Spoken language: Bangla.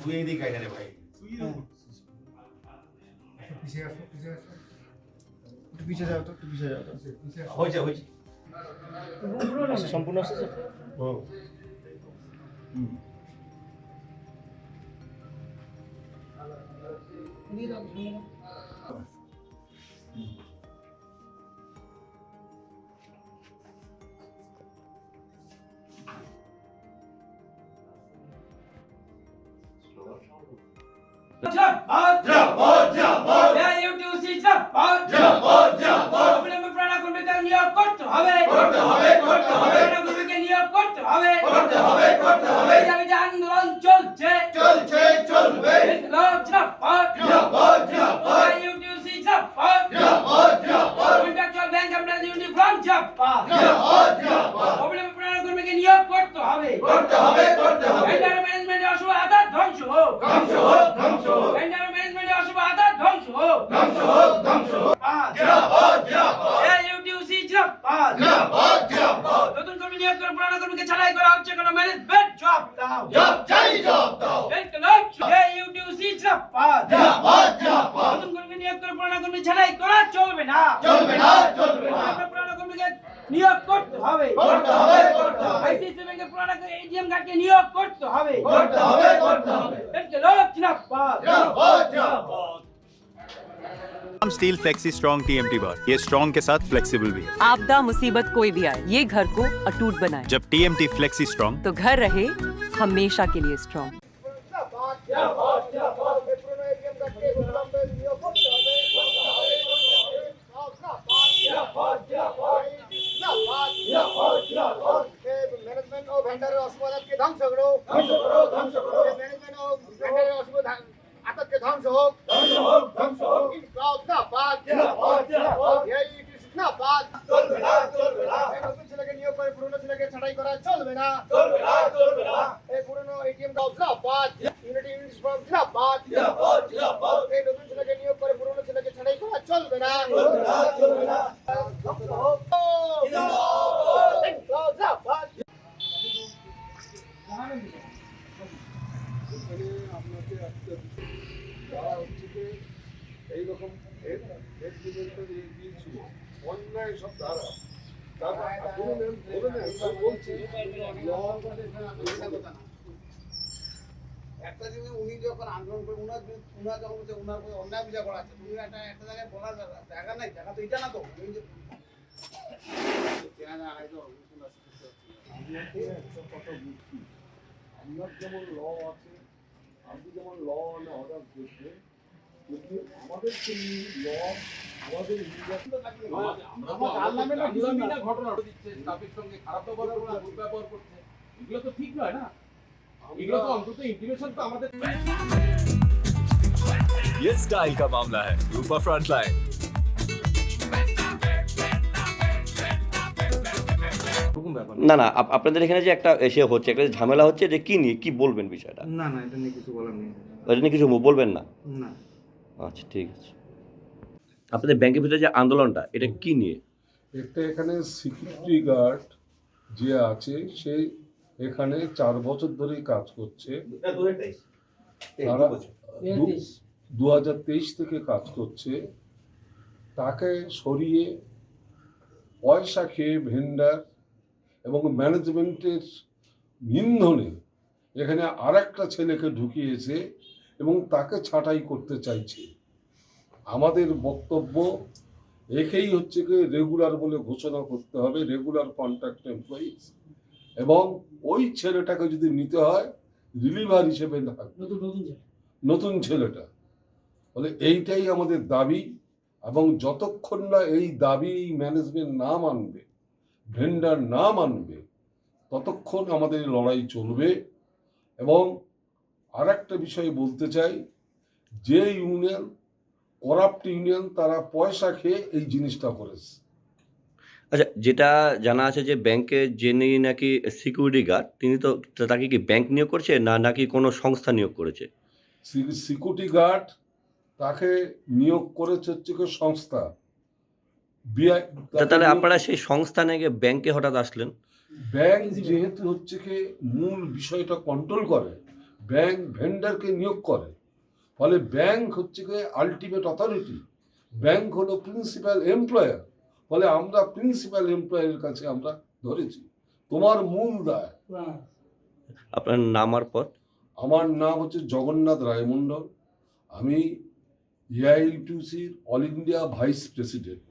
তুই এইদিকে আয় না রে ভাই। পিছিয়ে যাও তো, পিছিয়ে যাও তো। হয়েছে হয়েছে। সম্পূর্ণ আসছে তো? আন্দোলন চলছে চলছে চলবে নিয়োগ করতে হবে করতে হবে করতে হবে ম্যানেজমেন্টের অশুভ আদার ধ্বংস হোক ধ্বংস হোক ধ্বংস হোক ম্যানেজমেন্টের অশুভ আদার ধ্বংস হোক ধ্বংস হোক ধ্বংস হোক জিন্দাবাদ জিন্দাবাদ ইউটিউসি জিন্দাবাদ জিন্দাবাদ জিন্দাবাদ নতুন কর্মী নিয়োগ করে পুরানো কর্মীকে ছাঁটাই করা হচ্ছে কোনো ম্যানেজমেন্ট জব দাও জব চাই জব দাও ইউটিউসি জিন্দাবাদ জিন্দাবাদ জিন্দাবাদ নতুন কর্মী নিয়োগ করে পুরানো কর্মী ছাঁটাই করা চলবে না চলবে না চলবে না পুরানো কর্মীকে নিয়োগ করতে হবে করতে হবে করতে হবে আইসিসি ব্যাংকের পুরানো এটিএম কার্ডকে নিয়োগ করতে হবে করতে হবে করতে হবে জিন্দাবাদ জিন্দাবাদ জিন্দাবাদ स्टील फ्लेक्सी स्ट्रॉन्ग टीएमटी बार ये स्ट्रॉन्ग के साथ फ्लेक्सिबल भी है। आपदा मुसीबत कोई भी आए ये घर को अटूट बनाए जब टीएमटी फ्लेक्सी स्ट्रॉन्ग तो घर रहे हमेशा के लिए स्ट्रॉन्ग। ম্যানেজমেন্ট ও ভেন্ডারের অসুবিধাকে ধ্বংস করো, ধ্বংস করো ধ্বংস করো ম্যানেজমেন্ট ও ভেন্ডারের অসুবিধা আতঙ্কে ধ্বংস হোক, ধ্বংস হোক ধ্বংস হোক ইনকলাব জিন্দাবাদ, জিন্দাবাদ জিন্দাবাদ এই জিন্দাবাদ। চলবে না চলবে না এই নতুন ছেলেকে নিয়োগ করে পুরনো ছেলেকে ছাঁটাই করা চলবে না। চলবে না চলবে না এই পুরনো এটিএম কার্ড জিন্দাবাদ, ইউনিটি ইংলিশ ফর্ম জিন্দাবাদ। জিন্দাবাদ জিন্দাবাদ এই নতুন ছেলেকে নিয়োগ করে পুরনো ছেলেকে ছাঁটাই করা চলবে না। চলবে না চলবে না ধ্বংস হোক। জিন্দাবাদ ইনকলাব জিন্দাবাদ। এখানে আপনাকে একটা যারা হচ্ছে যে এইরকম এগ্রিমেন্টের দিয়েছিল অন্যায় সব ধারা তারা ধরে নেন আমি বলছি একটা জিনিস উনি যখন আন্দোলন করে উনার যখন উনার অন্যায় বিচার করা আছে তুমি একটা জায়গায় বলার জায়গা নাই জায়গা তো এটা না তো চেনা জানা নাই তো আপনার যেমন ল আছে আপনি যেমন ল অ্যান্ড অর্ডার দেখবেন কিন্তু আমাদের সেই ল আমাদের ঘটনা দিচ্ছে স্টাফের সঙ্গে খারাপ ব্যবহার করছে দুর্ব্যবহার করছে এগুলো তো ঠিক নয় না এগুলো তো অন্তত ইন্টিমেশন তো আমাদের ये स्टाइल का मामला है रूपा फ्रंट लाइन। না না আপনাদের এখানে যে একটা এসে হচ্ছে একটা ঝামেলা হচ্ছে যে কি নিয়ে কি বলবেন বিষয়টা? না না এটা নিয়ে কিছু বলার নেই। এটা নিয়ে কিছু বলবেন না? না আচ্ছা ঠিক আছে। আপনাদের ব্যাংকের ভিতরে যে আন্দোলনটা এটা কি নিয়ে? একটা এখানে সিকিউরিটি গার্ড যে আছে সে এখানে 4 বছর ধরেই কাজ করছে। তারা 2023 থেকে কাজ করছে। তাকে সরিয়ে পয়সা খেয়ে ভেন্ডার এবং ম্যানেজমেন্টের ইন্ধনে এখানে আরেকটা ছেলেকে ঢুকিয়েছে এবং তাকে ছাঁটাই করতে চাইছে। আমাদের বক্তব্য একেই হচ্ছে কি রেগুলার বলে ঘোষণা করতে হবে, রেগুলার কন্ট্রাক্ট এমপ্লয়িজ, এবং ওই ছেলেটাকে যদি নিতে হয় রিলিভার হিসেবে নতুন ছেলেটা। বলে এইটাই আমাদের দাবি, এবং যতক্ষণ না এই দাবি ম্যানেজমেন্ট না মানবে, ভেন্ডার না মানবে, ততক্ষণ আমাদের লড়াই চলবে। এবং আর একটা বিষয় বলতে চাই, যে ইউনিয়ন করাপ্ট ইউনিয়ন তারা পয়সা খেয়ে এই জিনিসটা করেছে। আচ্ছা, যেটা জানা আছে যে ব্যাংকে যিনি নাকি সিকিউরিটি গার্ড তিনি তো তাকে কি ব্যাংক নিয়োগ করছে না নাকি কোনো সংস্থা নিয়োগ করেছে? সিকিউরিটি গার্ড তাকে নিয়োগ করেছে হচ্ছে কি সংস্থা। তাহলে আপনারা সেই সংস্থা নিয়ে ব্যাংকে হঠাৎ আসলেন? ব্যাংক যেহেতু হচ্ছে কি মূল বিষয়টা কন্ট্রোল করে, ব্যাংক ভেন্ডারকে নিয়োগ করে, ফলে ব্যাংক হচ্ছে কি আলটিমেট অথরিটি, ব্যাংক হলো প্রিন্সিপাল এমপ্লয়ার, ফলে আমরা প্রিন্সিপাল এমপ্লয়ারের কাছে আমরা ধরেছি। তোমার মূল দায়। আপনার নাম আর পদ? আমার নাম হচ্ছে জগন্নাথ রায়মণ্ডল, আমি এআইটিউসির অল ইন্ডিয়া ভাইস প্রেসিডেন্ট।